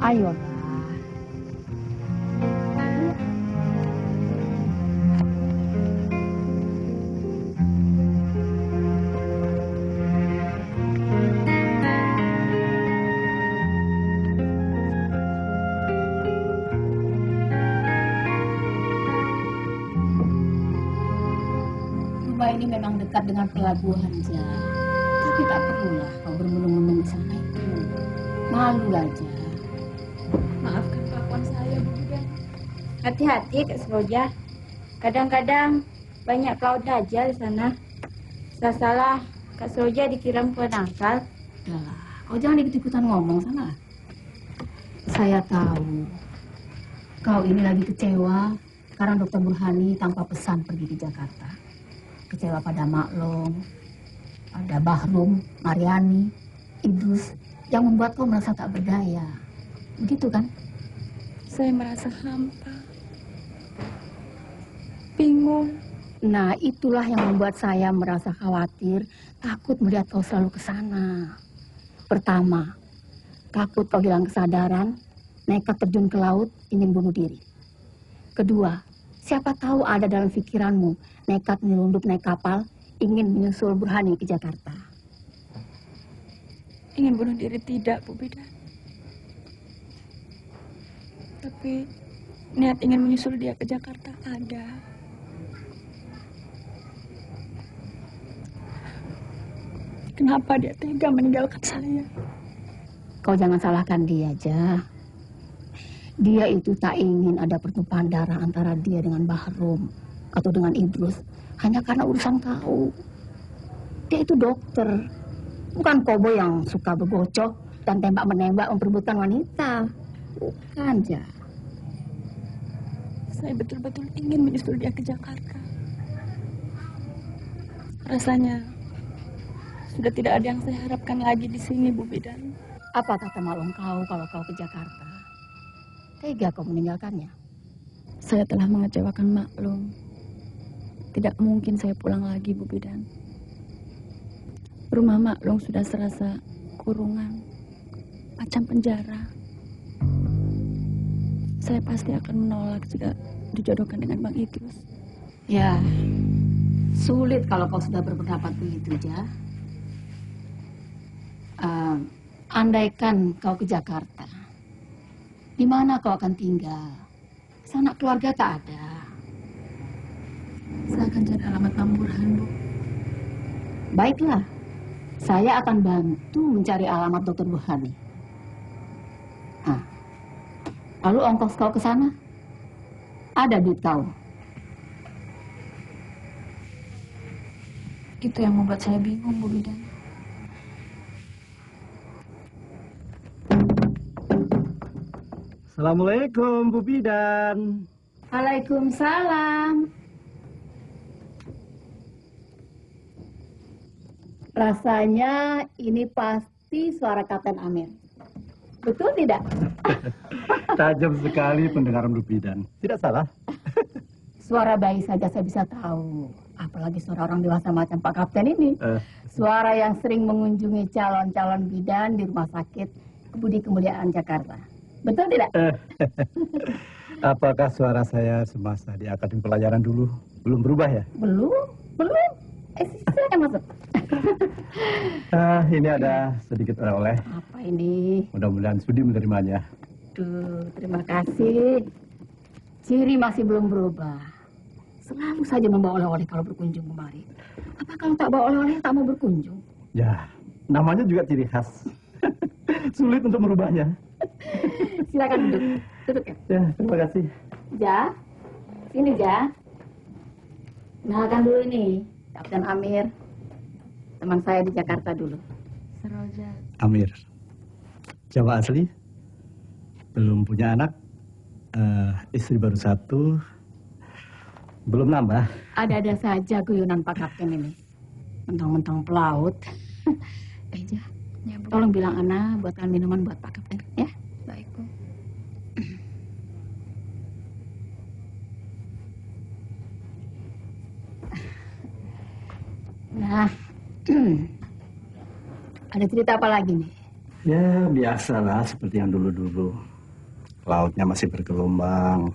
Ayolah. Rumah ini memang dekat dengan pelabuhan, Ja. Tapi tak perlulah kau bermenung-menung di sana itu. Malu aja. Maafkan kelakuan saya, Bu Bidan. Hati-hati, Kak Seroja. Kadang-kadang banyak pelaut dajal di sana. Salah-salah, Kak Seroja dikira penangkal. Udah, kau jangan ikut-ikutan ngomong sana. Saya tahu kau ini lagi kecewa karena Dokter Burhani tanpa pesan pergi ke Jakarta. Kecewa pada Maklong, pada Bahrum, Mariani, Idrus, yang membuat kau merasa tak berdaya. Begitu kan? Saya merasa hampa, bingung. Nah, itulah yang membuat saya merasa khawatir, takut melihat kau selalu ke sana. Pertama, takut kau hilang kesadaran, nekat terjun ke laut, ingin bunuh diri. Kedua, siapa tahu ada dalam pikiranmu, nekat menyelundup naik kapal, ingin menyusul Burhani ke Jakarta. Ingin bunuh diri tidak, Bu Bidan. Tapi niat ingin menyusul dia ke Jakarta ada. Kenapa dia tega meninggalkan saya? Kau jangan salahkan dia aja. Dia itu tak ingin ada pertumpahan darah antara dia dengan Bahrum atau dengan Idrus hanya karena urusan kau. Dia itu dokter, bukan koboi yang suka bergocok dan tembak-menembak memperebutkan wanita. Bukan, Ja. Saya betul-betul ingin menyusul dia ke Jakarta. Rasanya sudah tidak ada yang saya harapkan lagi di sini, Bu Bidan. Apa kata Maklong kau kalau kau ke Jakarta? Tega kau meninggalkannya? Saya telah mengecewakan Maklong. Tidak mungkin saya pulang lagi, Bu Bidan. Rumah Maklong sudah serasa kurungan, macam penjara. Saya pasti akan menolak jika dijodohkan dengan Bang Idrus. Ya, sulit kalau kau sudah berpendapat begitu, Ja. Andaikan kau ke Jakarta, di mana kau akan tinggal? Sanak keluarga tak ada. Saya akan cari alamat Bang Burhan, Bu. Baiklah, saya akan bantu mencari alamat Dokter Burhani. Lalu ongkos kau ke sana? Ada duit kau? Itu yang membuat saya bingung, Bu Bidan. Assalamualaikum, Bu Bidan. Waalaikumsalam. Rasanya ini pasti suara Kapten Amir. Betul tidak? Tajam sekali pendengaran Bu Bidan. Tidak salah. Suara bayi saja saya bisa tahu. Apalagi suara orang dewasa macam Pak Kapten ini. Suara yang sering mengunjungi calon-calon bidan di rumah sakit Budi Kemuliaan Jakarta. Betul tidak? Apakah suara saya semasa di Akademi Pelayaran dulu belum berubah ya? Belum. Silakan masuk. Ini ada sedikit oleh-oleh. Apa ini? Mudah-mudahan sudi menerimanya. Duh, terima kasih. Ciri masih belum berubah. Selalu saja membawa oleh-oleh kalau berkunjung kemari. Apa kalau tak bawa oleh-oleh tak mau berkunjung? Ya, namanya juga ciri khas. Sulit untuk merubahnya. Silakan duduk. Duduk ya. Ya, terima kasih. Ja, sini Ja. Kenalkan dulu ini, Kapten Amir. Teman saya di Jakarta dulu. Seroja. Amir. Jawa asli. Belum punya anak. Istri baru satu. Belum nambah. Ada-ada saja guyonan Pak Kapten ini. Mentang-mentang pelaut. Ja, Ya, Bu. tolong bilang Ana buatkan minuman buat Pak Kapten, ya. Baik, Bu. Nah, ada cerita apa lagi nih? Ya, biasalah seperti yang dulu-dulu. Lautnya masih bergelombang,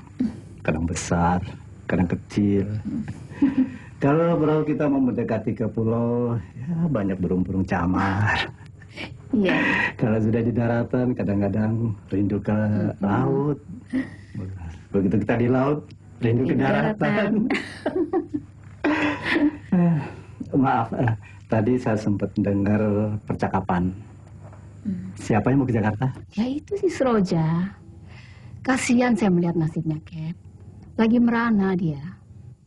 kadang besar, kadang kecil. Kalau perahu kita mau mendekati ke pulau, ya banyak burung-burung camar. Iya. Kalau sudah di daratan, kadang-kadang rindu ke laut. Begitu kita di laut, rindu ke daratan. Maaf, tadi saya sempat dengar percakapan. Siapa yang mau ke Jakarta? Ya itu si Seroja. Kasihan saya melihat nasibnya, Kep. Lagi merana dia.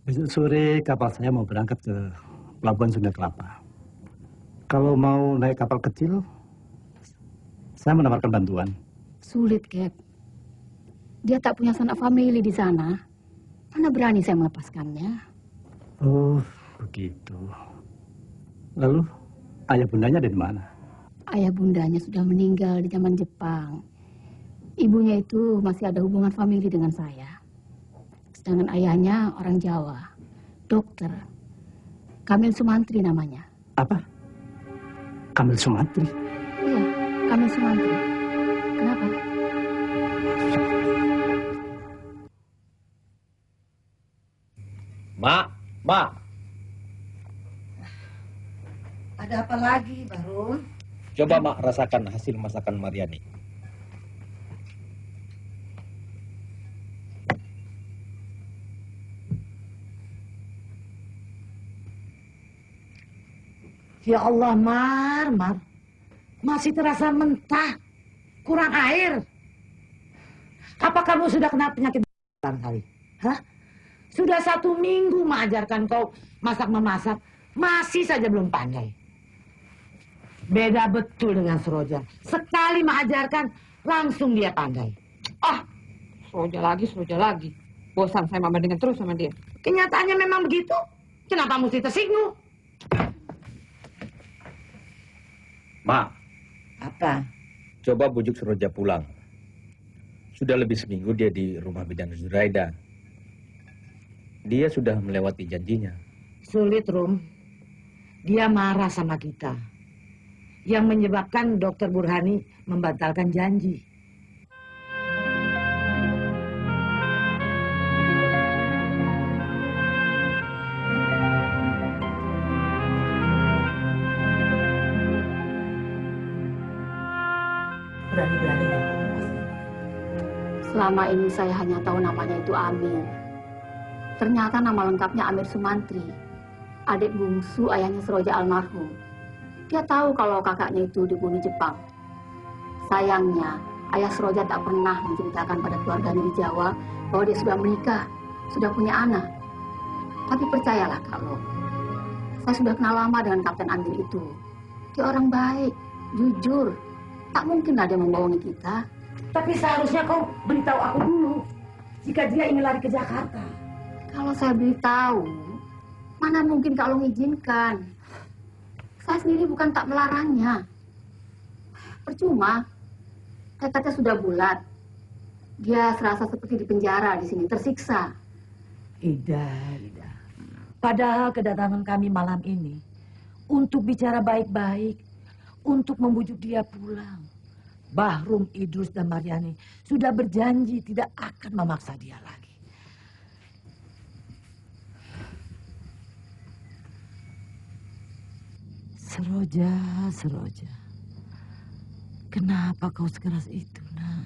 Besok sore kapal saya mau berangkat ke Pelabuhan Sunda Kelapa. Kalau mau naik kapal kecil, saya menawarkan bantuan. Sulit, Kep. Dia tak punya sanak famili di sana. Mana berani saya melepaskannya. Oh, begitu. Lalu, ayah bundanya ada di mana? Ayah bundanya sudah meninggal di zaman Jepang. Ibunya itu masih ada hubungan famili dengan saya. Sedangkan ayahnya orang Jawa, dokter. Kamil Sumantri namanya. Apa? Kamil Sumantri? Iya, Kamil Sumantri. Kenapa? Mak. Ada apa lagi, Baru? Coba Mak rasakan hasil masakan Mariani. Ya Allah, Mar. Masih terasa mentah. Kurang air. Apa kamu sudah kena penyakit barangkali? Hah? Sudah 1 minggu mengajarkan kau masak-memasak. Masih saja belum pandai. Beda betul dengan Seroja. Sekali mengajarkan, langsung dia pandai. Seroja lagi. Bosan saya mama dengan terus sama dia. Kenyataannya memang begitu. Kenapa mesti tersinggung? Mak, Apa? coba bujuk Seroja pulang. Sudah lebih seminggu dia di rumah bidan Zuraida. Dia sudah melewati janjinya. Sulit, Rum. Dia marah sama kita. Yang menyebabkan Dokter Burhani membatalkan janji. Berani-beraninya. Selama ini saya hanya tahu namanya itu Amir. Ternyata nama lengkapnya Amir Sumantri. Adik bungsu ayahnya Seroja almarhum. Dia tahu kalau kakaknya itu dibunuh Jepang. Sayangnya, ayah Seroja tak pernah menceritakan pada keluarganya di Jawa bahwa dia sudah menikah, sudah punya anak. Tapi percayalah kalau saya sudah kenal lama dengan Kapten Amir itu. Dia orang baik, jujur. Tak mungkinlah dia membohongi kita. Tapi seharusnya kau beritahu aku dulu. Jika dia ingin lari ke Jakarta. Kalau saya beritahu, mana mungkin kalau mengizinkan. Saya sendiri bukan tak melarangnya. Percuma. Tekadnya sudah bulat. Dia serasa seperti di penjara di sini, tersiksa. Ida. Padahal kedatangan kami malam ini untuk bicara baik-baik, untuk membujuk dia pulang. Bahrum, Idrus, dan Mariani sudah berjanji tidak akan memaksa dia lagi. Seroja. Kenapa kau sekeras itu, nak?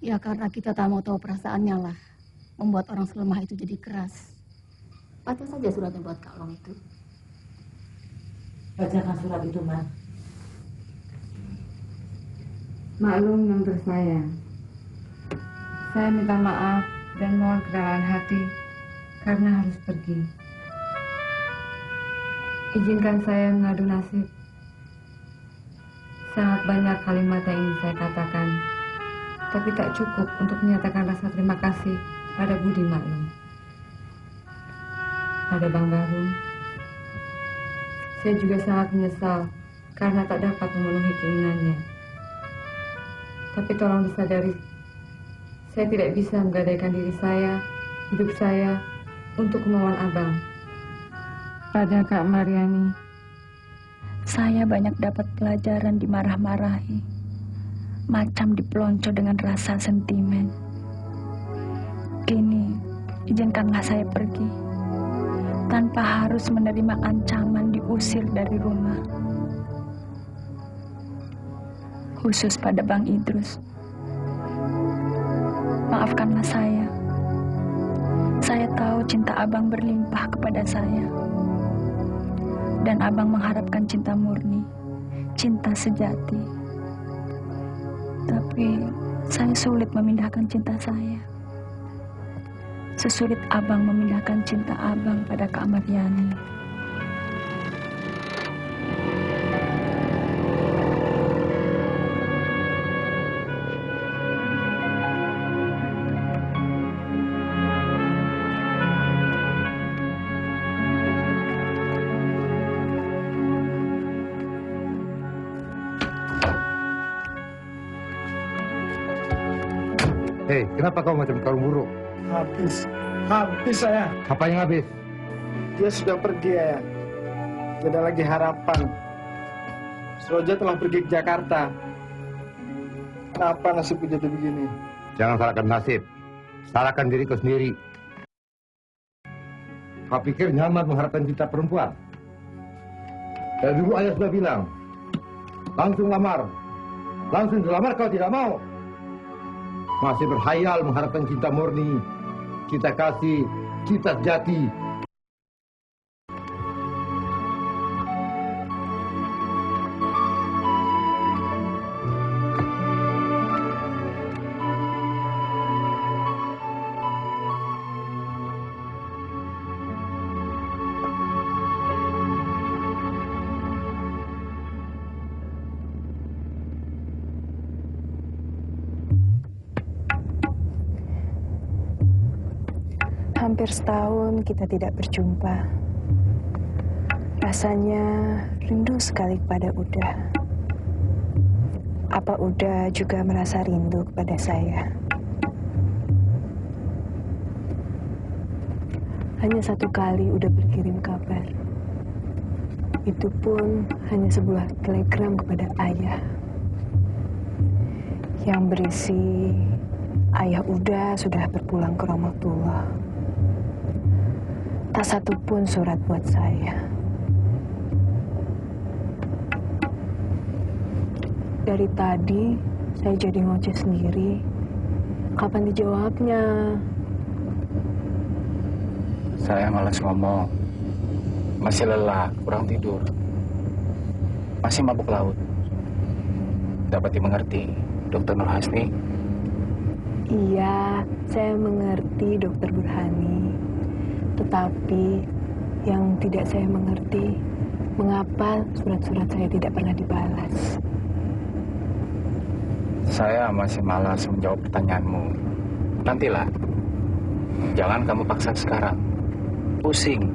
Ya karena kita tak mau tahu perasaannya lah. Membuat orang selemah itu jadi keras. Baca saja suratnya buat Kak Long itu. Bacakan surat itu, Man. Maklum yang tersayang. Saya minta maaf dan mohon kerelaan hati karena harus pergi. Izinkan saya mengadu nasib. Sangat banyak kalimat yang ingin saya katakan, tapi tak cukup untuk menyatakan rasa terima kasih pada Budi Maklum. Pada Bang Bahrum, saya juga sangat menyesal karena tak dapat memenuhi keinginannya. Tapi tolong disadari, saya tidak bisa menggadaikan diri saya, hidup saya, untuk kemauan Abang. kepada Kak Mariani. Saya banyak dapat pelajaran dimarah-marahi, macam dipelonco dengan rasa sentimen. Kini, izinkanlah saya pergi, tanpa harus menerima ancaman diusir dari rumah. Khusus pada Bang Idrus. Maafkanlah saya. Saya tahu cinta Abang berlimpah kepada saya. Dan Abang mengharapkan cinta murni, cinta sejati. Tapi saya sulit memindahkan cinta saya. Sesulit Abang memindahkan cinta Abang pada Kak Mariani. Hei, kenapa kau macam karung buruk? Habis saya. Apa yang habis? Dia sudah pergi, Ayah. Tidak ada lagi harapan. Seroja telah pergi ke Jakarta. Kenapa nasibku jadi begini? Jangan salahkan nasib. Salahkan diri kau sendiri. Kau pikir nyaman mengharapkan cinta perempuan? Dari dulu ayah sudah bilang, langsung lamar. Langsung dilamar kau tidak mau. Masih berhayal mengharapkan cinta murni, cinta kasih, cinta sejati. Hampir setahun kita tidak berjumpa. Rasanya rindu sekali kepada Uda. Apa Uda juga merasa rindu kepada saya? Hanya satu kali Uda berkirim kabar. Itu pun hanya sebuah telegram kepada ayah. Yang berisi, ayah Uda sudah berpulang ke Rahmatullah. Tak satu pun surat buat saya. Dari tadi, saya jadi ngoceh sendiri. Kapan dijawabnya? Saya malas ngomong. Masih lelah, kurang tidur. Masih mabuk laut. Dapat dimengerti, Dr. Nur Hasni? Iya, saya mengerti Dr. Burhani. Tetapi yang tidak saya mengerti, mengapa surat-surat saya tidak pernah dibalas. Saya masih malas menjawab pertanyaanmu. Nantilah. Jangan kamu paksa sekarang. Pusing.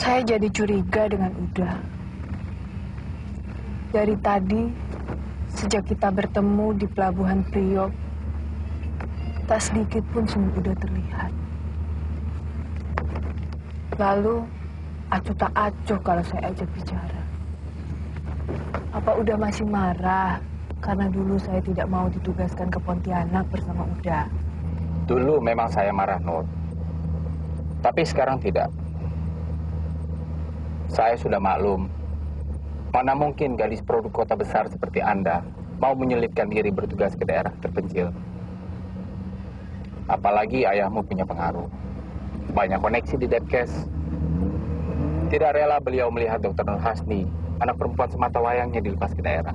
Saya jadi curiga dengan Uda. Dari tadi, sejak kita bertemu di Pelabuhan Priok, tak sedikit pun senyum Uda terlihat. Lalu, acuh tak acuh kalau saya ajak bicara. Apa Uda masih marah karena dulu saya tidak mau ditugaskan ke Pontianak bersama Uda? Dulu memang saya marah, Nur. Tapi sekarang tidak. Saya sudah maklum. Mana mungkin gadis produk kota besar seperti Anda mau menyelipkan diri bertugas ke daerah terpencil. Apalagi ayahmu punya pengaruh. Banyak koneksi di Depkes. Tidak rela beliau melihat Dr. Nur Hasni, anak perempuan semata wayangnya dilepas ke daerah.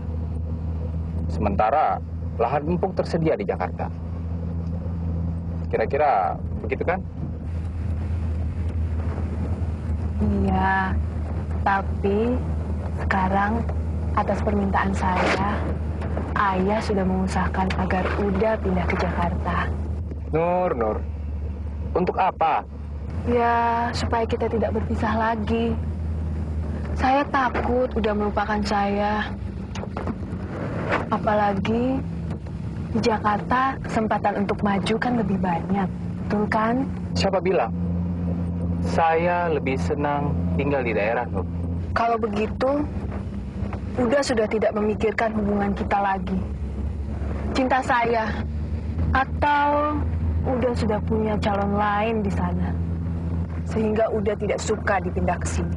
Sementara lahan empuk tersedia di Jakarta. Kira-kira begitu kan? Iya, tapi sekarang atas permintaan saya, ayah sudah mengusahakan agar Uda pindah ke Jakarta. Nur, untuk apa? Ya, supaya kita tidak berpisah lagi. Saya takut udah melupakan saya. Apalagi Di Jakarta, kesempatan untuk maju kan lebih banyak. Betul kan? Siapa bilang? Saya lebih senang tinggal di daerah, Nur. Kalau begitu, Uda sudah tidak memikirkan hubungan kita lagi. Cinta saya. Atau Uda sudah punya calon lain di sana. Sehingga Uda tidak suka dipindah ke sini.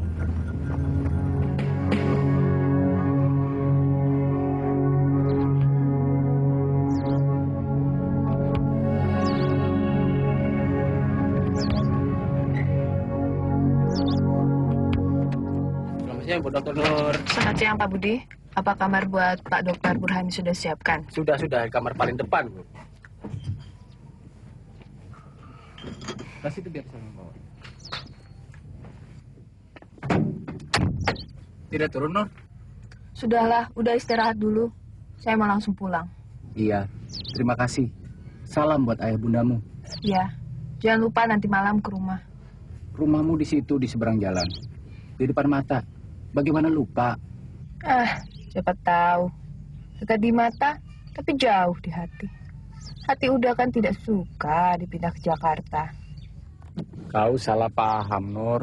Selamat siang, Bu Dr. Nur. Selamat siang, Pak Budi. Apa kamar buat Pak Dokter Burhani sudah siapkan? Sudah, kamar paling depan, Bu. Kasih itu biar saya bawa. Tidak turun, Nur? Sudahlah, udah istirahat dulu. Saya mau langsung pulang. Iya, terima kasih. Salam buat ayah bundamu. Ya, jangan lupa nanti malam ke rumah. Rumahmu di situ, di seberang jalan. Di depan mata. Bagaimana lupa? Siapa tahu. Dekat di mata, tapi jauh di hati. Hati Uda kan tidak suka dipindah ke Jakarta. Kau salah paham, Nur.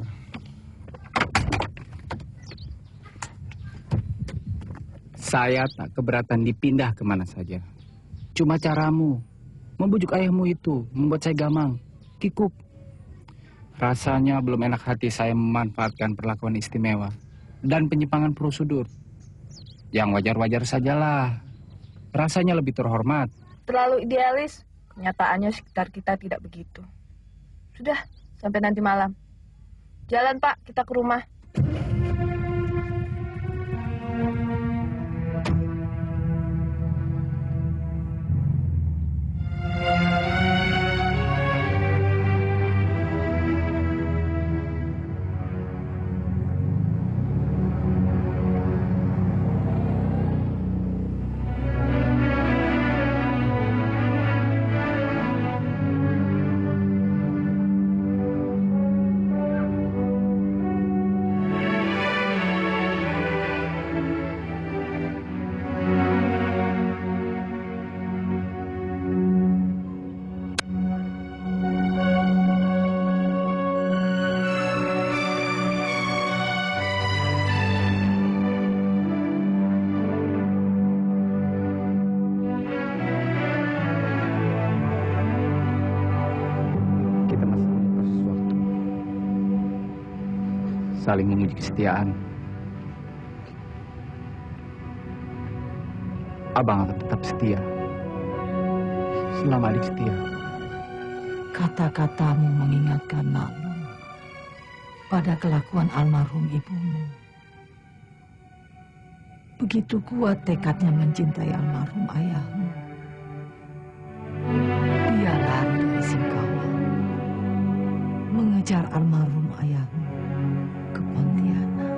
Saya tak keberatan dipindah kemana saja. Cuma caramu, membujuk ayahmu itu, membuat saya gamang, kikuk. Rasanya belum enak hati saya memanfaatkan perlakuan istimewa dan penyimpangan prosedur. Yang wajar-wajar sajalah. Rasanya lebih terhormat. Terlalu idealis, kenyataannya sekitar kita tidak begitu. Sudah, sampai nanti malam. Jalan, Pak, kita ke rumah. Saling menguji kesetiaan. Abang akan tetap setia. Selama adik setia. Kata-katamu mengingatkan makmu pada kelakuan almarhum ibumu. Begitu kuat tekadnya mencintai almarhum ayahmu. Dia lari dari Singkawang, mengejar almarhum ayahmu ke Pontianak.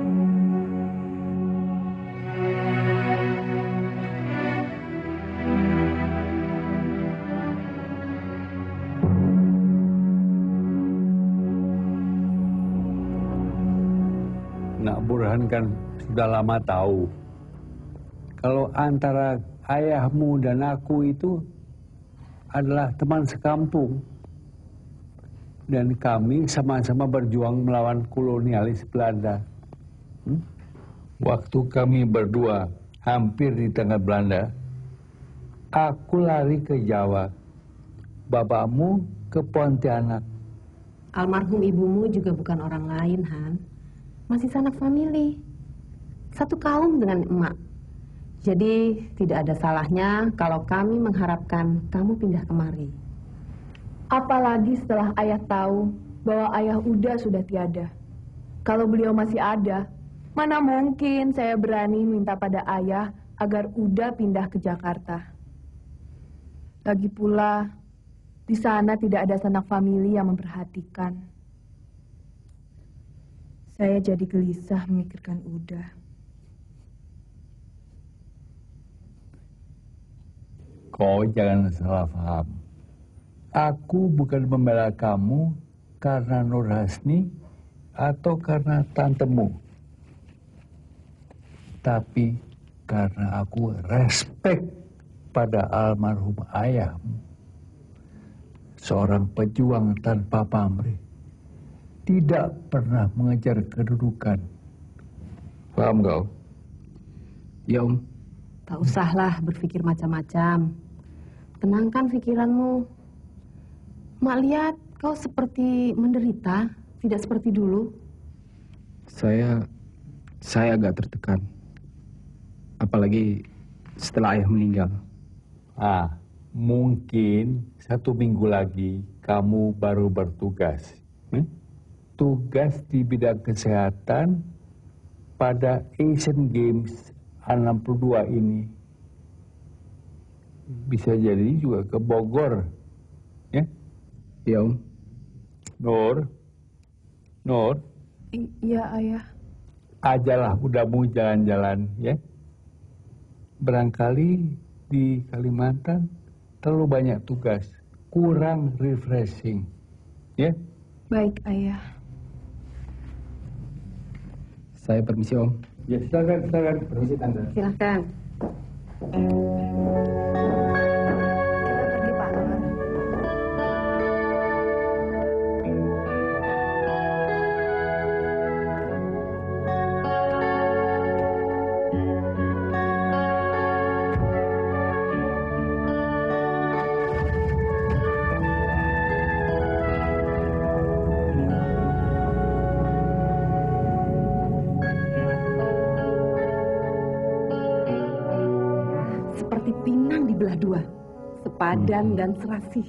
Nak Burhan kan sudah lama tahu kalau antara ayahmu dan aku itu adalah teman sekampung. Dan kami sama-sama berjuang melawan kolonialis Belanda. Waktu kami berdua hampir di tengah Belanda, aku lari ke Jawa, bapakmu ke Pontianak. Almarhum ibumu juga bukan orang lain, Han. Masih sanak famili. Satu kaum dengan emak. Jadi tidak ada salahnya kalau kami mengharapkan kamu pindah kemari. Apalagi setelah ayah tahu bahwa ayah Uda sudah tiada. Kalau beliau masih ada, mana mungkin saya berani minta pada ayah agar Uda pindah ke Jakarta. Lagi pula, di sana tidak ada sanak famili yang memperhatikan. Saya jadi gelisah memikirkan Uda. Kau jangan salah paham. Aku bukan membela kamu karena Nur Hasni atau karena tantemu. Tapi karena aku respect pada almarhum ayahmu. Seorang pejuang tanpa pamrih, tidak pernah mengejar kedudukan. Paham kau? Ya, Om. Tak usahlah berpikir macam-macam. Tenangkan pikiranmu. Mak lihat kau seperti menderita, tidak seperti dulu. Saya agak tertekan. Apalagi setelah ayah meninggal. Mungkin 1 minggu lagi kamu baru bertugas. Tugas di bidang kesehatan pada Asian Games 62 ini. Bisa jadi juga ke Bogor. Ya? Ya, Om. Nur. Iya, Ayah. Ajalah udamu jalan-jalan, ya. Barangkali di Kalimantan terlalu banyak tugas, kurang refreshing, ya. Baik, Ayah. Saya permisi, Om. Ya, silakan. Permisi, Tante. Silahkan. Seperti pinang dibelah dua, sepadan dan serasi.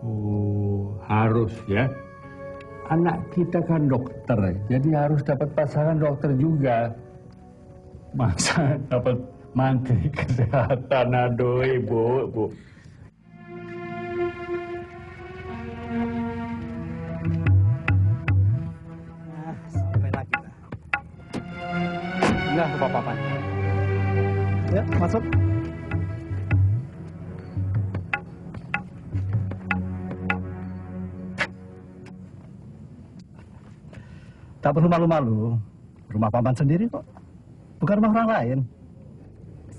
Oh, harus ya. Anak kita kan dokter, jadi harus dapat pasangan dokter juga. Masa dapat menteri kesehatan, aduh ibu. Sampai lagi lah. Nah, ke papan. Ya, masuk. Tak perlu malu-malu. Rumah paman sendiri kok. Bukan rumah orang lain.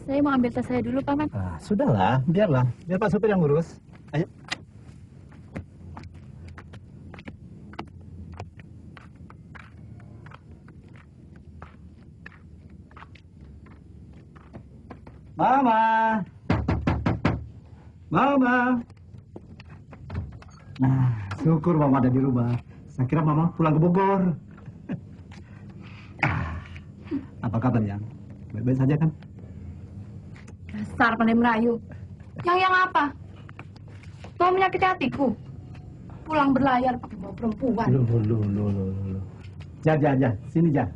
Saya mau ambil tas saya dulu, Paman. Sudahlah, biarlah. Biar Pak Supir yang ngurus. Ayo. Mama. Nah, syukur Mama ada di rumah. Saya kira Mama pulang ke Bogor. Apa kabar, Yang? Baik-baik saja kan? Dasar pandai merayu. Yang apa? Mau menyakiti hatiku? Pulang berlayar pakai bawa perempuan. Loh. Ja. Sini, Ja.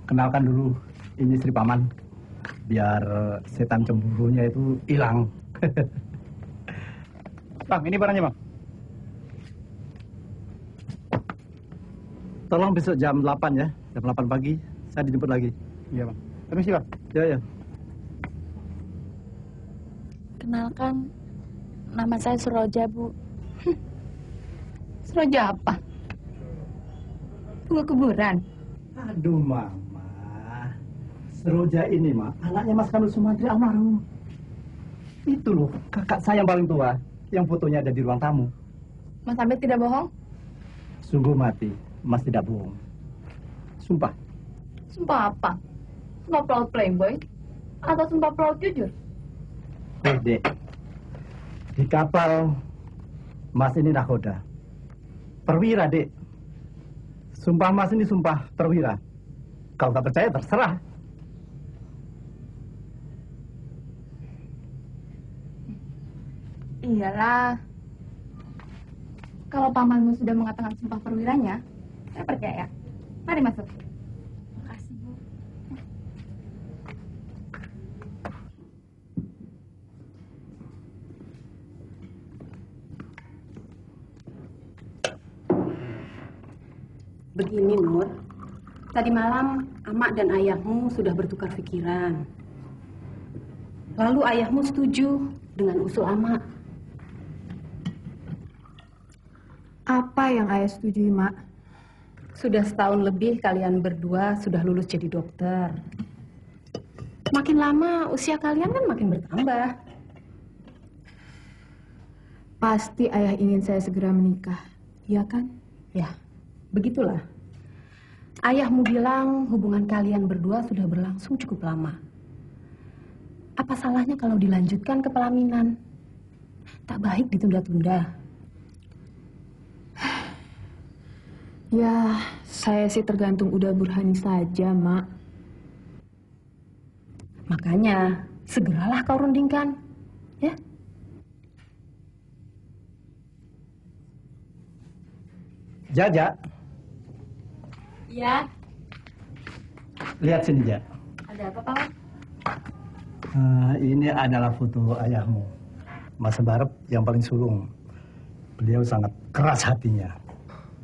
Kenalkan dulu, ini istri Paman. Biar setan cemburunya itu hilang. Bang, ini barangnya, Bang. Tolong besok jam 8 ya. Jam 8 pagi, saya dijemput lagi. Iya, Bang. Permisi, Bang. Ya. Kenalkan, nama saya Suroja, Bu. Seroja apa? Tunggu kuburan. Aduh, Mama. Seroja ini, Ma, anaknya Mas Kanul Sumantri almarhum. Itu loh, kakak saya yang paling tua, yang fotonya ada di ruang tamu. Mas Abed tidak bohong? Sungguh mati, Mas tidak bohong. Sumpah. Sumpah apa? Sumpah pelaut playboy? Atau sumpah pelaut jujur? Dek, di kapal Mas ini nakoda. Perwira, Dek. Sumpah Mas ini sumpah perwira. Kalau tak percaya terserah. Iyalah. Kalau pamanmu sudah mengatakan sumpah perwiranya, saya percaya. Mari masuk. Makasih, Bu. Begini, Nur. Tadi malam, Amak dan ayahmu sudah bertukar pikiran. Lalu ayahmu setuju dengan usul Amak. Apa yang Ayah setujui, Mak? Sudah setahun lebih kalian berdua sudah lulus jadi dokter. Makin lama usia kalian kan makin bertambah. Pasti ayah ingin saya segera menikah, iya kan? Ya, begitulah. Ayahmu bilang hubungan kalian berdua sudah berlangsung cukup lama. Apa salahnya kalau dilanjutkan ke pelaminan? Tak baik ditunda-tunda. Ya, saya sih tergantung Uda Burhani saja, Mak. Makanya, segeralah kau rundingkan, ya? Jaja, Iya, lihat sini, Ja. ada apa, Paman? Ini adalah foto ayahmu, Mas Barep yang paling sulung. Beliau sangat keras hatinya.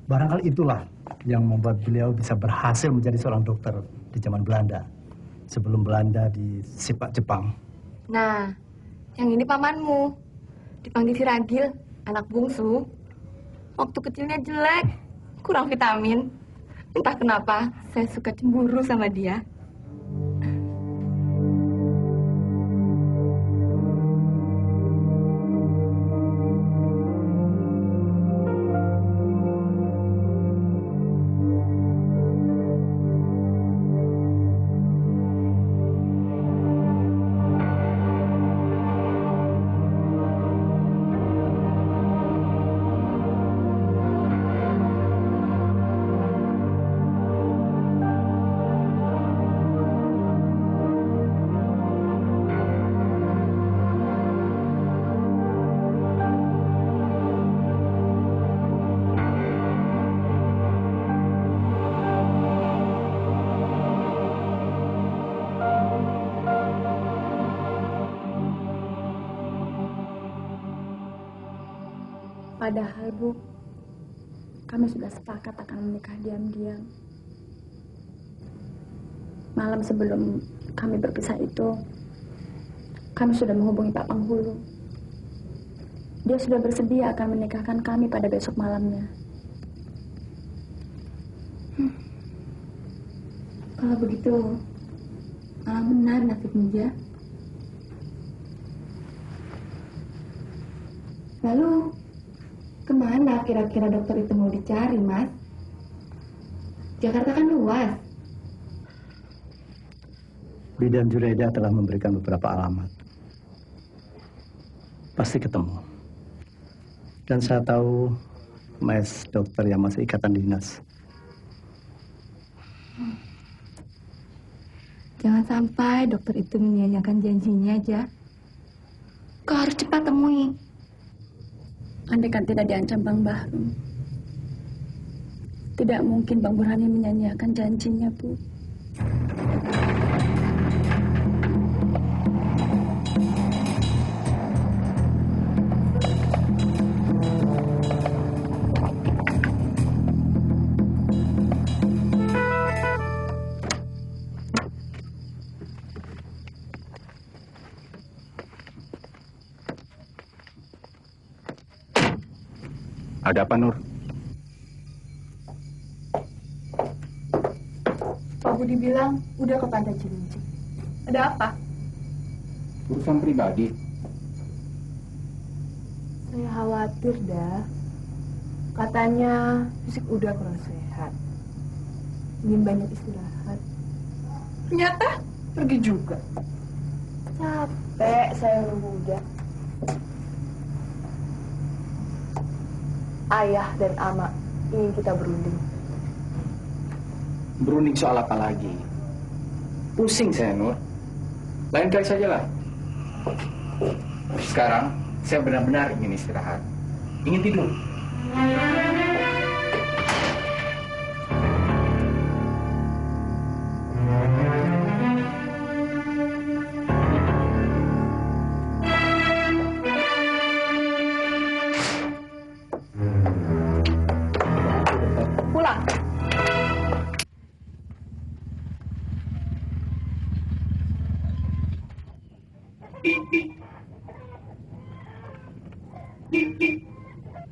Barangkali itulah yang membuat beliau bisa berhasil menjadi seorang dokter di zaman Belanda. Sebelum Belanda disipak Jepang. Nah, yang ini pamanmu. Dipanggil si Ragil, anak bungsu. Waktu kecilnya jelek, kurang vitamin. Entah kenapa, saya suka cemburu sama dia. Padahal, Bu, kami sudah sepakat akan menikah diam-diam. Malam sebelum kami berpisah itu, kami sudah menghubungi Pak Penghulu. Dia sudah bersedia akan menikahkan kami pada besok malamnya. Kalau begitu, malah benar nasibmu, Ja. Lalu, kemana kira-kira dokter itu mau dicari, Mas? Jakarta kan luas. Bidan Junaida telah memberikan beberapa alamat. Pasti ketemu. Dan saya tahu mes dokter yang masih ikatan dinas. Jangan sampai dokter itu menyia-nyiakan janjinya aja. Kau harus cepat temui. Andai kan tidak diancam Bang Bahrum, tidak mungkin Bang Burhani menyanyiakan janjinya, Bu. Ada apa, Nur? Pak Budi bilang udah ke Pantai Cilincing. Ada apa? Urusan pribadi. Saya khawatir dah. Katanya fisik udah kurang sehat. Ingin banyak istirahat. Ternyata pergi juga. Capek saya nunggu udah. Ayah dan Ama ingin kita berunding. Berunding soal apa lagi? Pusing saya, Nur. Lain kali sajalah. Sekarang saya benar-benar ingin istirahat. Ingin tidur. Pulang.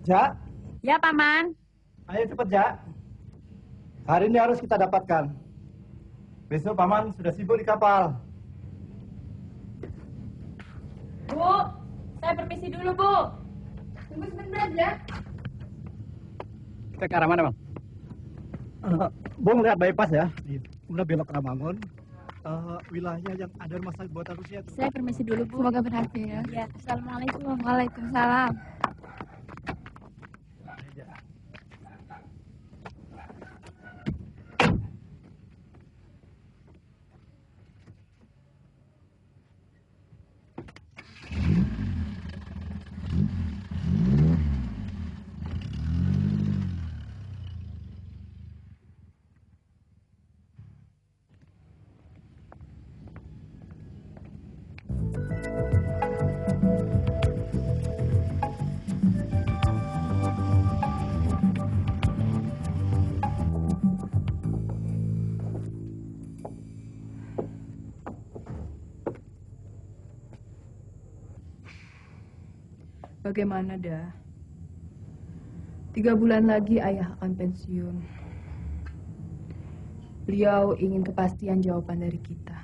Ja, Ya, Paman. ayo cepat, Ja. Hari ini harus kita dapatkan. Besok Paman sudah sibuk di kapal. Bu. Saya permisi dulu, Bu. Tunggu sebentar ya. Kita ke arah mana, Bang? Bung lihat bypass ya. Kemudian belok ke Ramangun. Wilayahnya yang ada rumah sakit buatan Rusia. Saya permisi dulu, Bu. Semoga berhasil ya. Ya, Assalamualaikum. Waalaikumsalam. Bagaimana dah? 3 bulan lagi ayah akan pensiun. Beliau ingin kepastian jawaban dari kita.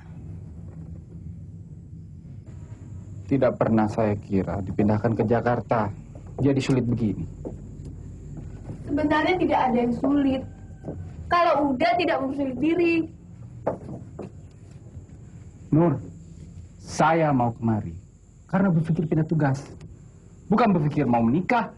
Tidak pernah saya kira dipindahkan ke Jakarta jadi sulit begini. Sebenarnya tidak ada yang sulit. Kalau udah tidak mempersulit diri. Nur, saya mau kemari karena berpikir pindah tugas. Bukan berpikir mau menikah.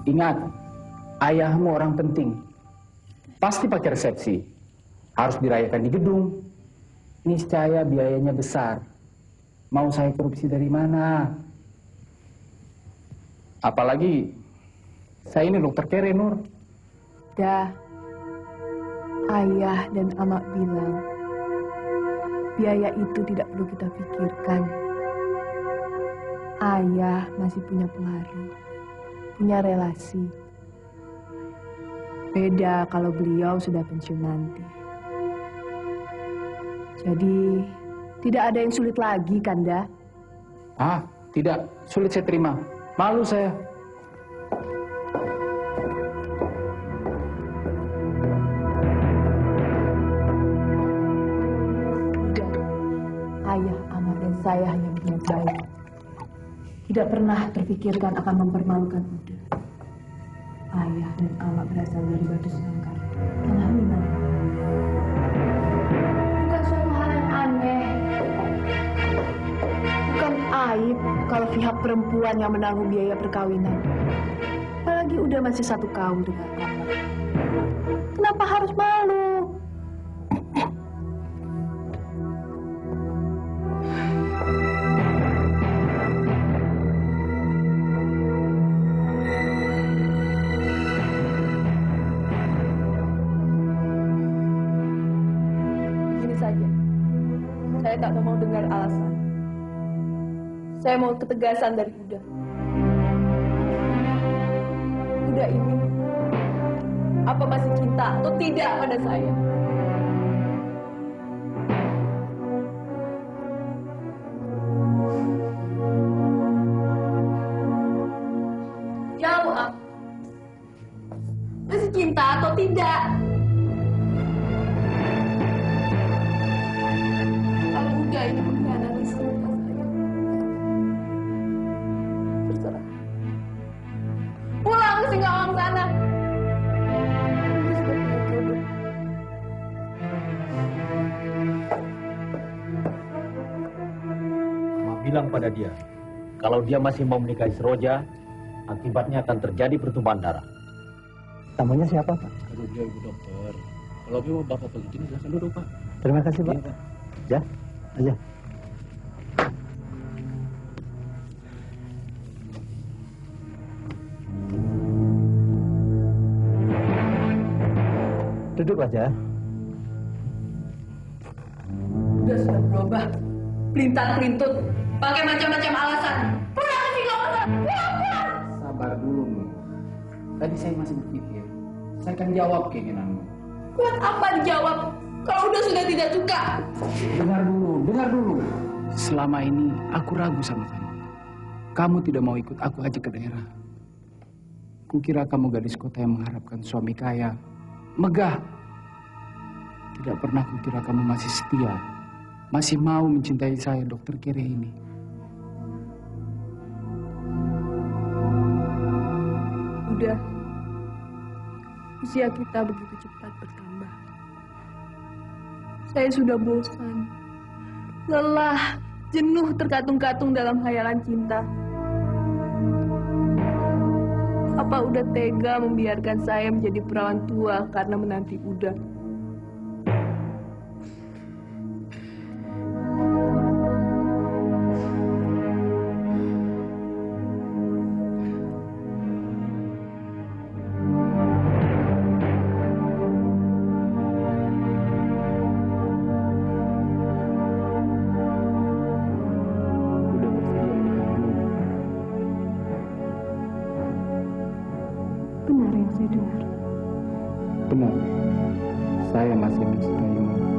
Ingat, ayahmu orang penting. Pasti pakai resepsi. Harus dirayakan di gedung. Niscaya biayanya besar. Mau saya korupsi dari mana? Apalagi saya ini dokter kere, Nur. Dah, ayah dan amak bilang biaya itu tidak perlu kita pikirkan. Ayah masih punya pengaruh, punya relasi. Beda kalau beliau sudah pensiun nanti. Jadi, tidak ada yang sulit lagi, Kanda. Ah, tidak. Sulit saya terima. Malu saya. Dan ayah, amat dan saya hanya berniat baik. Tidak pernah terpikirkan akan mempermalukan Uda. Ayah dan amak berasal dari Batu Semangkar, Tanah Minang. Bukan suatu hal yang aneh. Bukan aib kalau pihak perempuan yang menanggung biaya perkawinan. Apalagi Uda masih satu kaum dengan kamu. Kenapa harus malu? Saya tak mau dengar alasan. Saya mau ketegasan dari Uda. Uda ini, apa masih cinta atau tidak pada saya? Jawab. Masih cinta atau tidak? Uda ini mengkhianati cinta saya. Terserah. Pulang ke Singkawang sana. Mama bilang pada dia, kalau dia masih mau menikahi Seroja, akibatnya akan terjadi pertumpahan darah. Namanya siapa, Pak? Aduh, dia Ibu Dokter. Kalau mau Bapak begini, silakan duduk, Pak. Terima kasih, Pak. Iya, Pak. Ya, aja. Duduk aja. Udah sudah berubah. Pelintang-pelintut. Pakai macam-macam alasan. Pulang ke Singkawang sana. Pulang. Sabar dulu, Nur. Tadi saya masih berpikir, saya akan jawab keinginanmu. Buat apa dijawab? Kalau udah sudah tidak suka. Dengar dulu. Selama ini aku ragu sama kamu. Kamu tidak mau ikut aku aja ke daerah. Kukira kamu gadis kota yang mengharapkan suami kaya, megah. Tidak pernah kukira kamu masih setia, masih mau mencintai saya, Dokter Kere ini. Udah, usia kita begitu cepat bertambah. Saya sudah bosan, lelah, jenuh terkatung-katung dalam khayalan cinta. Apa udah tega membiarkan saya menjadi perawan tua karena menanti Uda? Benar yang saya dengar. Benar, saya masih mencintaimu.